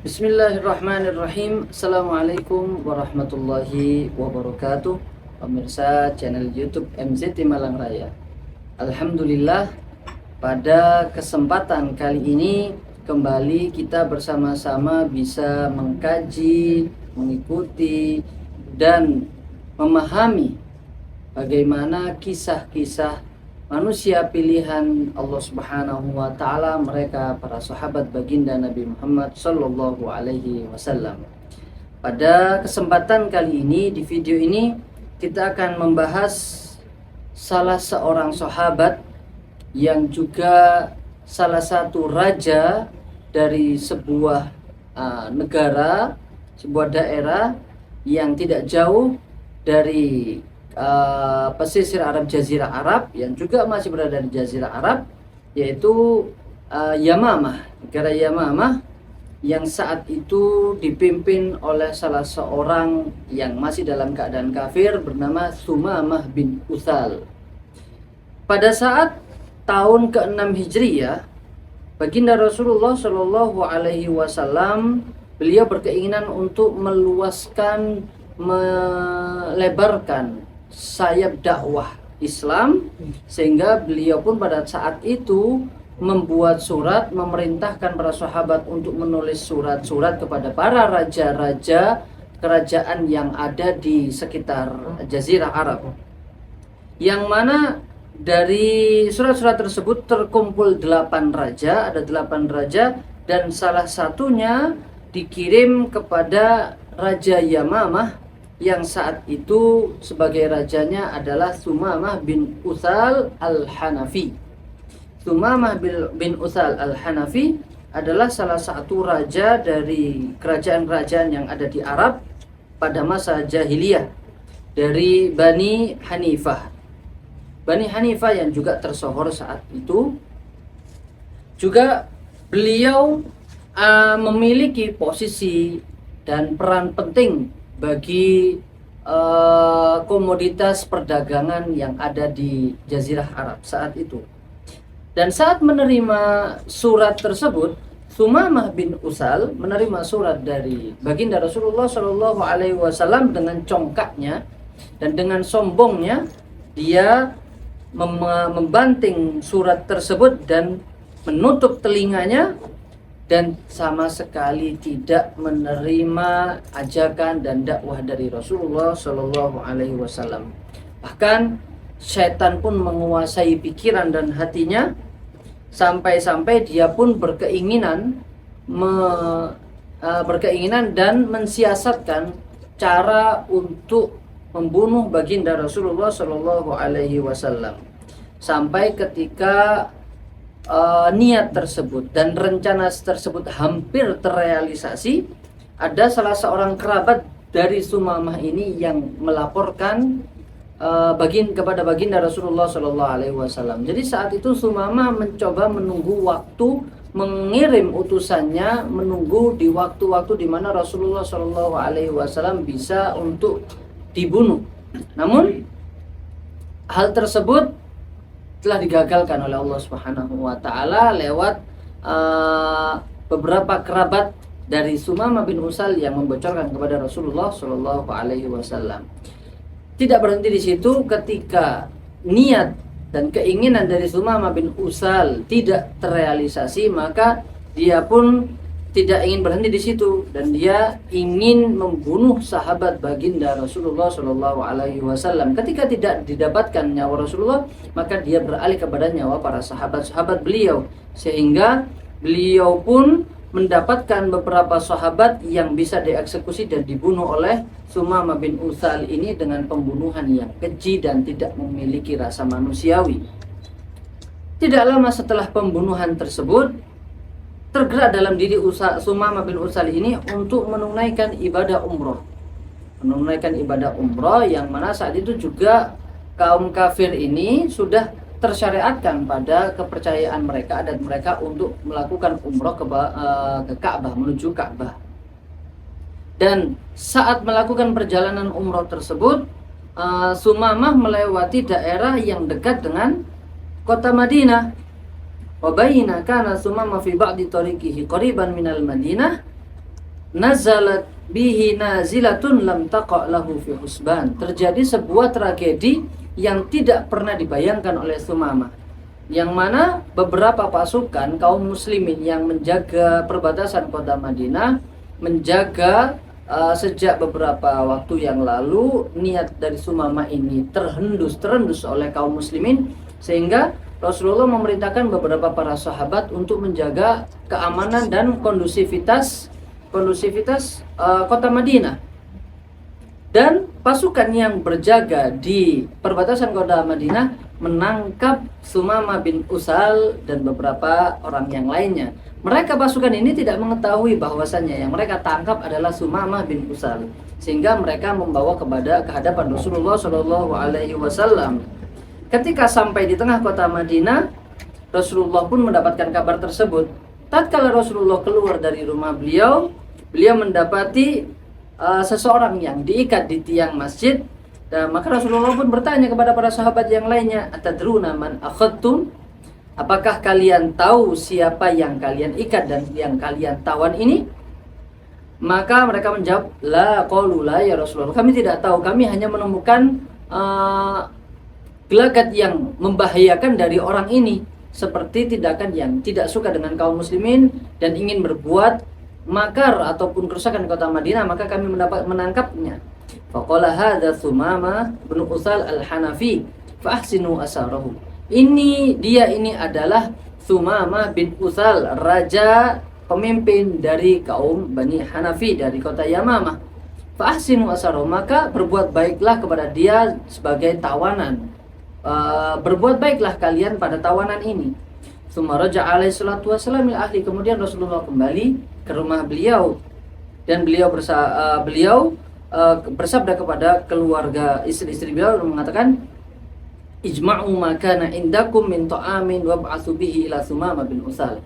Bismillahirrahmanirrahim. Assalamualaikum warahmatullahi wabarakatuh. Pemirsa channel YouTube MZT Malang Raya. Alhamdulillah, pada kesempatan kali ini kembali kita bersama-sama bisa mengkaji, mengikuti dan memahami bagaimana kisah-kisah manusia pilihan Allah Subhanahu wa taala, mereka para sahabat baginda Nabi Muhammad sallallahu alaihi wasallam. Pada kesempatan kali ini, di video ini kita akan membahas salah seorang sahabat yang juga salah satu raja dari sebuah negara, sebuah daerah yang tidak jauh dari pesisir Arab, Jazirah Arab, yang juga masih berada di Jazirah Arab, yaitu Yamamah, negara Yamamah yang saat itu dipimpin oleh salah seorang yang masih dalam keadaan kafir bernama Sumamah bin Utsal. Pada saat tahun ke-6 Hijriyah, baginda Rasulullah Shallallahu alaihi wasallam, beliau berkeinginan untuk meluaskan, melebarkan sayap dakwah Islam, sehingga beliau pun pada saat itu membuat surat, memerintahkan para sahabat untuk menulis surat-surat kepada para raja-raja kerajaan yang ada di sekitar Jazirah Arab, yang mana dari surat-surat tersebut terkumpul 8 raja, ada 8 raja, dan salah satunya dikirim kepada Raja Yamamah yang saat itu sebagai rajanya adalah Sumamah bin Utsal al-Hanafi. Sumamah bin Utsal al-Hanafi adalah salah satu raja dari kerajaan-kerajaan yang ada di Arab pada masa jahiliyah, dari Bani Hanifah. Bani Hanifah yang juga tersohor saat itu. Juga beliau memiliki posisi dan peran penting bagi komoditas perdagangan yang ada di Jazirah Arab saat itu. Dan saat menerima surat tersebut, Sumamah bin Utsal menerima surat dari baginda Rasulullah Shallallahu alaihi wasallam dengan congkaknya dan dengan sombongnya dia membanting surat tersebut dan menutup telinganya, dan sama sekali tidak menerima ajakan dan dakwah dari Rasulullah Shallallahu alaihi wasallam. Bahkan syaitan pun menguasai pikiran dan hatinya, sampai-sampai dia pun berkeinginan dan mensiasatkan cara untuk membunuh baginda Rasulullah Shallallahu alaihi wasallam. Sampai ketika niat tersebut dan rencana tersebut hampir terrealisasi, ada salah seorang kerabat dari Sumamah ini yang melaporkan kepada baginda Rasulullah Shallallahu alaihi wasallam. Jadi saat itu Sumamah mencoba menunggu waktu, mengirim utusannya, menunggu di waktu-waktu di mana Rasulullah Shallallahu alaihi wasallam bisa untuk dibunuh. Namun hal tersebut telah digagalkan oleh Allah Subhanahu wa taala lewat beberapa kerabat dari Sumamah bin Utsal yang membocorkan kepada Rasulullah Shallallahu alaihi wasallam. Tidak berhenti di situ, ketika niat dan keinginan dari Sumamah bin Utsal tidak terrealisasi, maka dia pun tidak ingin berhenti di situ dan dia ingin membunuh sahabat baginda Rasulullah Shallallahu alaihi wasallam. Ketika tidak didapatkan nyawa Rasulullah, maka dia beralih kepada nyawa para sahabat-sahabat beliau, sehingga beliau pun mendapatkan beberapa sahabat yang bisa dieksekusi dan dibunuh oleh Sumamah bin Utsal ini dengan pembunuhan yang keji dan tidak memiliki rasa manusiawi. Tidak lama setelah pembunuhan tersebut, tergerak dalam diri Sumamah bin Utsal ini untuk menunaikan ibadah umroh. Menunaikan ibadah umroh yang mana saat itu juga kaum kafir ini sudah tersyariatkan pada kepercayaan mereka, adat mereka untuk melakukan umroh ke Ka'bah, menuju Ka'bah. Dan saat melakukan perjalanan umroh tersebut, Sumamah melewati daerah yang dekat dengan kota Madinah. wa baina kana Sumama fi ba'di tariqihi qariban minal Madinah nazalat bihi nazilatun lam taqa' lahu fi husban. Terjadi sebuah tragedi yang tidak pernah dibayangkan oleh Sumama, yang mana beberapa pasukan kaum muslimin yang menjaga perbatasan kota Madinah, menjaga sejak beberapa waktu yang lalu, niat dari Sumama ini terendus oleh kaum muslimin, sehingga Rasulullah memerintahkan beberapa para sahabat untuk menjaga keamanan dan kondusivitas kota Madinah. Dan pasukan yang berjaga di perbatasan kota Madinah menangkap Sumama bin Usal dan beberapa orang yang lainnya. Mereka pasukan ini tidak mengetahui bahwasannya yang mereka tangkap adalah Sumama bin Usal, sehingga mereka membawa ke hadapan Rasulullah Shallallahu Alaihi Wasallam. Ketika sampai di tengah kota Madinah, Rasulullah pun mendapatkan kabar tersebut. Tatkala Rasulullah keluar dari rumah beliau mendapati seseorang yang diikat di tiang masjid. Dan maka Rasulullah pun bertanya kepada para sahabat yang lainnya, atadruna man akhadtum? Apakah kalian tahu siapa yang kalian ikat dan yang kalian tawan ini? Maka mereka menjawab, la qalu la ya Rasulullah. Kami tidak tahu, kami hanya menemukan gelagat yang membahayakan dari orang ini, seperti tindakan yang tidak suka dengan kaum muslimin dan ingin berbuat makar ataupun kerusakan di kota Madinah, maka kami menangkapnya. Faqala hadza Sumama bin Usal al-Hanafi fa ahsinu asarahu. Ini adalah Sumama bin Usal, raja pemimpin dari kaum Bani Hanafi dari kota Yamamah. Fa ahsinu asarahu, maka berbuat baiklah kepada dia sebagai tawanan. Berbuat baiklah kalian pada tawanan ini. Tsumma raja'a alaihi salatu wassalam ila ahli. Kemudian Rasulullah kembali ke rumah beliau dan beliau bersabda kepada keluarga istri-istri beliau dan mengatakan, ijma'u ma kana indakum min ta'amin wab'atsu bihi ila Sumama bin Usal.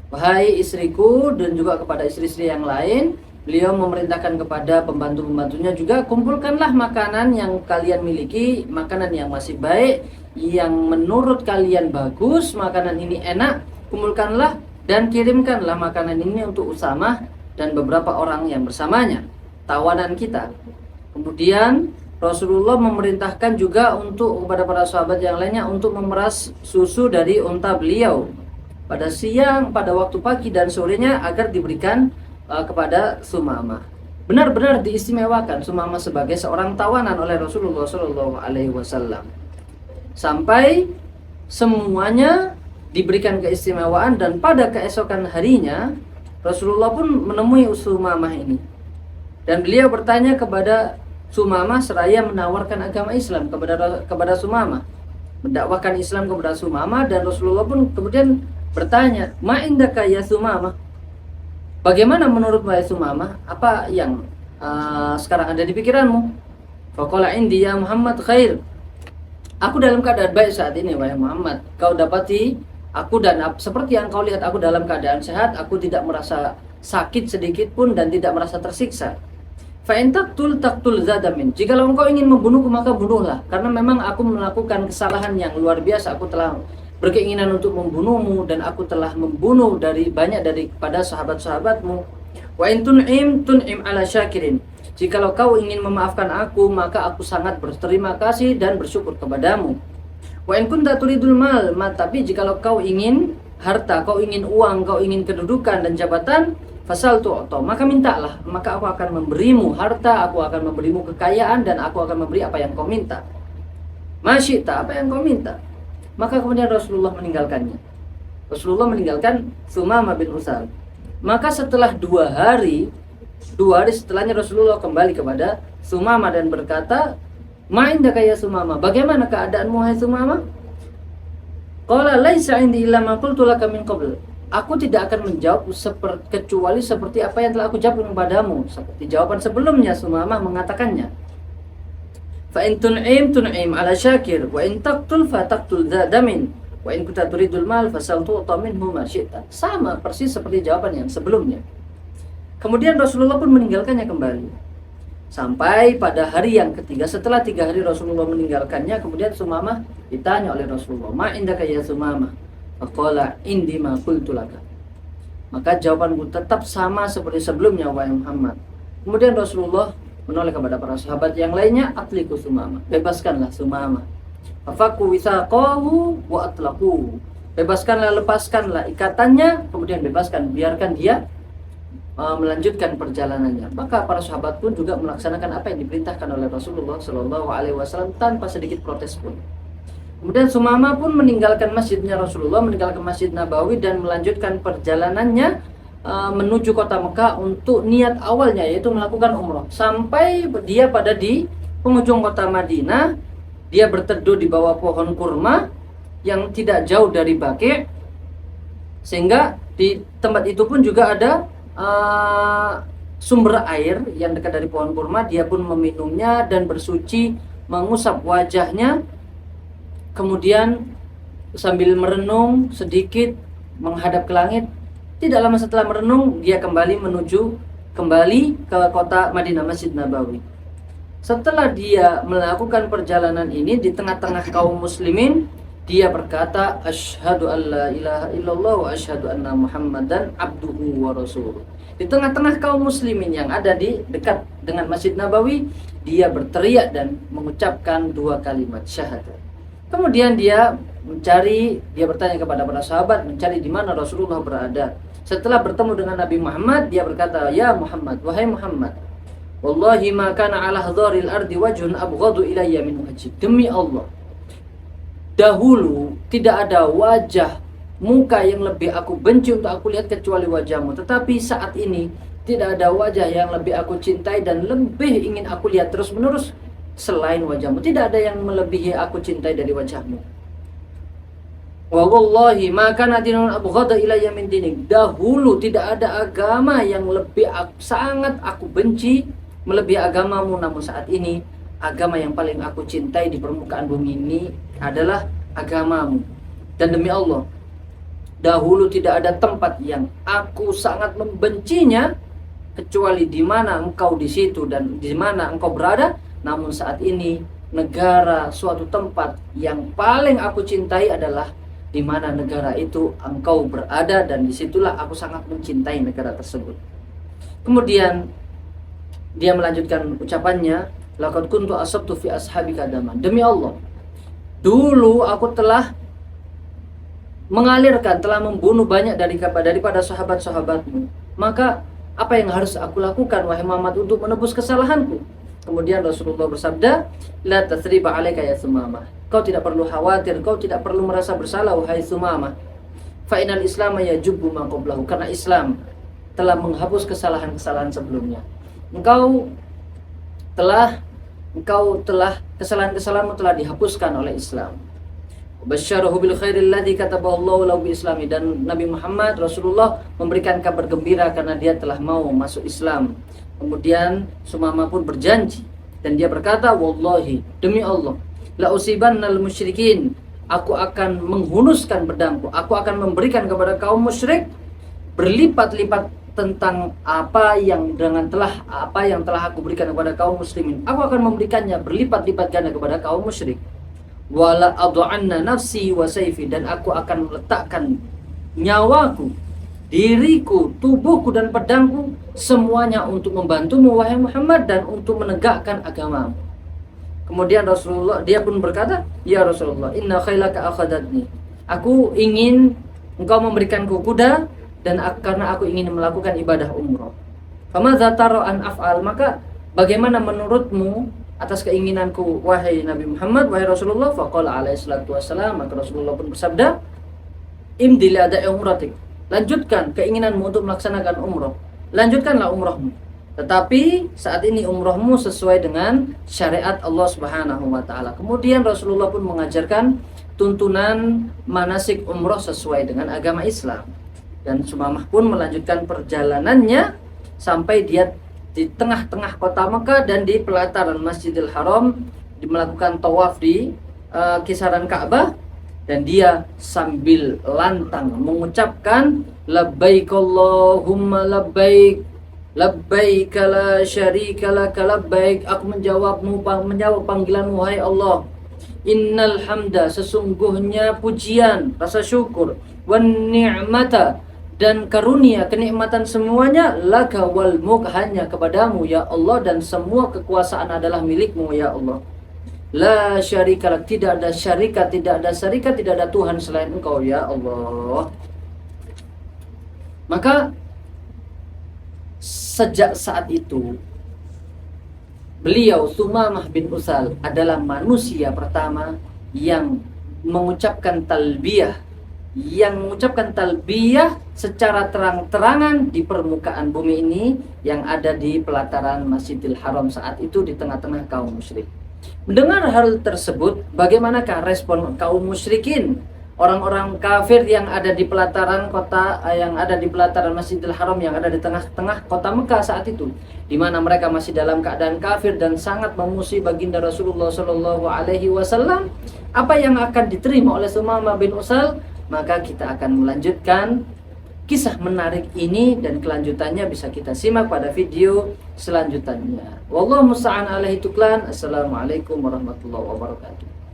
Wahai istriku, dan juga kepada istri-istri yang lain, beliau memerintahkan kepada pembantu-pembantunya juga, kumpulkanlah makanan yang kalian miliki, makanan yang masih baik, yang menurut kalian bagus, makanan ini enak, kumpulkanlah dan kirimkanlah makanan ini untuk Usamah dan beberapa orang yang bersamanya, tawanan kita. Kemudian Rasulullah memerintahkan juga untuk kepada para sahabat yang lainnya untuk memeras susu dari unta beliau pada siang, pada waktu pagi dan sorenya, agar diberikan kepada Sumama. Benar-benar diistimewakan Sumama sebagai seorang tawanan oleh Rasulullah Shallallahu Alaihi Wasallam, sampai semuanya diberikan keistimewaan. Dan pada keesokan harinya Rasulullah pun menemui Sumama ini, dan beliau bertanya kepada Sumama seraya menawarkan agama Islam kepada Sumama, mendakwahkan Islam kepada Sumama. Dan Rasulullah pun kemudian bertanya, ma indaka ya Sumama? Bagaimana menurut wahai Sumama? Apa yang sekarang ada di pikiranmu? Faqala indi ya Muhammad khair. Aku dalam keadaan baik saat ini wahai Muhammad. Kau dapati aku dan seperti yang kau lihat aku dalam keadaan sehat. Aku tidak merasa sakit sedikit pun dan tidak merasa tersiksa. Fa in taqtul zadamin. Jikalau engkau ingin membunuhku maka bunuhlah, karena memang aku melakukan kesalahan yang luar biasa. Aku telah berkeinginan untuk membunuhmu dan aku telah membunuh banyak daripada sahabat-sahabatmu. Wa in tun'im ala syakirin. Jikalau kau ingin memaafkan aku, maka aku sangat berterima kasih dan bersyukur kepadamu. Wa in kunta turidul mal, tapi jikalau kau ingin harta, kau ingin uang, kau ingin kedudukan dan jabatan, fasal tu'ta, maka mintalah, maka aku akan memberimu harta, aku akan memberimu kekayaan, dan aku akan memberi apa yang kau minta. Masyita, apa yang kau minta. Maka kemudian Rasulullah meninggalkannya. Rasulullah meninggalkan Sumama bin Usal. Maka setelah 2 hari setelahnya Rasulullah kembali kepada Sumama dan berkata, ma indaka ya Sumama? Bagaimana keadaanmu hai Sumama? Qala laisa indi illa ma qultu laka min qabl. Aku tidak akan menjawab kecuali seperti apa yang telah aku jawab kepadamu. Seperti jawaban sebelumnya Sumama mengatakannya. Fa in tun'im ala syakir wa in taqtul fa taqtul zadamin wa in kunta turidul mal fasal tu'ta minhu ma syi'ta. Sama persis seperti jawaban yang sebelumnya. Kemudian Rasulullah pun meninggalkannya kembali. Sampai pada hari yang ketiga, setelah 3 hari Rasulullah meninggalkannya, kemudian Sumama ditanya oleh Rasulullah, ma indaka ya Sumama? Faqala indi ma qultu laka. Maka jawabanku tetap sama seperti sebelumnya wahai Muhammad. Kemudian Rasulullah menoleh kepada para sahabat yang lainnya, atliku Sumama, bebaskanlah Sumama. Fafaku withaqahu wa atlaqu. Bebaskanlah, lepaskanlah ikatannya, kemudian bebaskan, biarkan dia melanjutkan perjalanannya. Maka para sahabat pun juga melaksanakan apa yang diperintahkan oleh Rasulullah Shallallahu Alaihi Wasallam tanpa sedikit protes pun. Kemudian Sumama pun meninggalkan masjidnya Rasulullah, meninggalkan Masjid Nabawi dan melanjutkan perjalanannya menuju kota Mekah untuk niat awalnya yaitu melakukan umrah. Sampai dia pada di penghujung kota Madinah, dia berteduh di bawah pohon kurma yang tidak jauh dari Baqi', sehingga di tempat itu pun juga ada sumber air yang dekat dari pohon kurma. Dia pun meminumnya dan bersuci, mengusap wajahnya, kemudian sambil merenung sedikit menghadap ke langit. Tidak lama setelah merenung, dia kembali ke kota Madinah, Masjid Nabawi. Setelah dia melakukan perjalanan ini di tengah-tengah kaum muslimin, dia berkata, asyhadu an la ilaha illallah wa asyhadu anna Muhammadan abduhu wa rasuluh. Di tengah-tengah kaum muslimin yang ada di dekat dengan Masjid Nabawi, dia berteriak dan mengucapkan 2 kalimat syahadat. Kemudian dia bertanya kepada para sahabat, mencari di mana Rasulullah berada. Setelah bertemu dengan Nabi Muhammad, dia berkata, ya Muhammad, wahai Muhammad, wallahi ma kana ala hadharil ardi wajhun abghadu ilayya min wajhik. Demi Allah, dahulu tidak ada wajah muka yang lebih aku benci untuk aku lihat kecuali wajahmu. Tetapi saat ini tidak ada wajah yang lebih aku cintai dan lebih ingin aku lihat terus menerus selain wajahmu. Tidak ada yang melebihi aku cintai dari wajahmu. Wallahi maka nadinun abghada ilayya min dinik. Dahulu tidak ada agama yang sangat aku benci melebihi agamamu, namun saat ini agama yang paling aku cintai di permukaan bumi ini adalah agamamu. Dan demi Allah, dahulu tidak ada tempat yang aku sangat membencinya kecuali di mana engkau di situ dan di mana engkau berada. Namun saat ini suatu tempat yang paling aku cintai adalah di mana negara itu engkau berada, dan disitulah aku sangat mencintai negara tersebut. Kemudian dia melanjutkan ucapannya, laqad kuntu asabtu fi ashabika daman. Demi Allah, dulu aku telah telah membunuh banyak daripada sahabat-sahabatmu. Maka apa yang harus aku lakukan wahai Muhammad untuk menebus kesalahanku? Kemudian Rasulullah bersabda, la tathriba 'alaika ya Sumamah. Kau tidak perlu khawatir, kau tidak perlu merasa bersalah wahai Sumamah. Fa inal Islam yajubbu ma qablahu. Karena Islam telah menghapus kesalahan-kesalahan sebelumnya. Engkau telah kesalahan-kesalahanmu telah dihapuskan oleh Islam. Basyarahu bil khairil ladzi katabahu Allahu lahu bi islami. Dan Nabi Muhammad Rasulullah memberikan kabar gembira karena dia telah mau masuk Islam. Kemudian Sumama pun berjanji dan dia berkata, wallahi, demi Allah, la usibannal musyrikin, aku akan menghunuskan pedangku, aku akan memberikan kepada kaum musyrik berlipat-lipat tentang apa yang telah aku berikan kepada kaum muslimin. Aku akan memberikannya berlipat-lipat ganda kepada kaum musyrik. Wala ad'anna nafsi wa sayfi, dan aku akan meletakkan nyawaku, diriku, tubuhku dan pedangku semuanya untuk membantumu wahai Muhammad dan untuk menegakkan agamamu. Kemudian dia pun berkata, ya Rasulullah, inna khailaka akhadatni. Aku ingin engkau memberikanku kuda dan karena aku ingin melakukan ibadah umrah. Famadza tara an af'al, maka bagaimana menurutmu atas keinginanku wahai Nabi Muhammad, wahai Rasulullah? Faqala alaihi salatu wassalam, maka Rasulullah pun bersabda, imdi li ada'i umratik. Lanjutkan keinginanmu untuk melaksanakan umrah. Lanjutkanlah umrahmu. Tetapi saat ini umrahmu sesuai dengan syariat Allah Subhanahu wa taala. Kemudian Rasulullah pun mengajarkan tuntunan manasik umrah sesuai dengan agama Islam. Dan Sumamah pun melanjutkan perjalanannya sampai dia di tengah-tengah kota Mekah dan di pelataran Masjidil Haram, melakukan tawaf di kisaran Ka'bah. Dan dia sambil lantang mengucapkan labbaik Allahumma labbaik, labbaik la syarika laka labbaik. Aku menjawab panggilanmu wahai Allah, Innal hamda, sesungguhnya pujian, rasa syukur, wan ni'mata, dan karunia, kenikmatan semuanya, laka wal mulk, hanya kepadamu ya Allah, dan semua kekuasaan adalah milikmu ya Allah. La syarika, tidak ada syarikat, tidak ada Tuhan selain Engkau ya Allah. Maka sejak saat itu beliau Sumamah bin Utsal adalah manusia pertama yang mengucapkan talbiyah secara terang-terangan di permukaan bumi ini yang ada di pelataran Masjidil Haram saat itu di tengah-tengah kaum musyrik. Mendengar hal tersebut, bagaimanakah respon kaum musyrikin? Orang-orang kafir yang ada di pelataran kota, yang ada di pelataran Masjidil Haram, yang ada di tengah-tengah kota Mekah saat itu, di mana mereka masih dalam keadaan kafir dan sangat memusuhi baginda Rasulullah Shallallahu Alaihi Wasallam. Apa yang akan diterima oleh Sumamah bin Utsal? Maka kita akan melanjutkan kisah menarik ini, dan kelanjutannya bisa kita simak pada video selanjutnya. Wallahu musta'an alaihi tuklan. Assalamualaikum warahmatullahi wabarakatuh.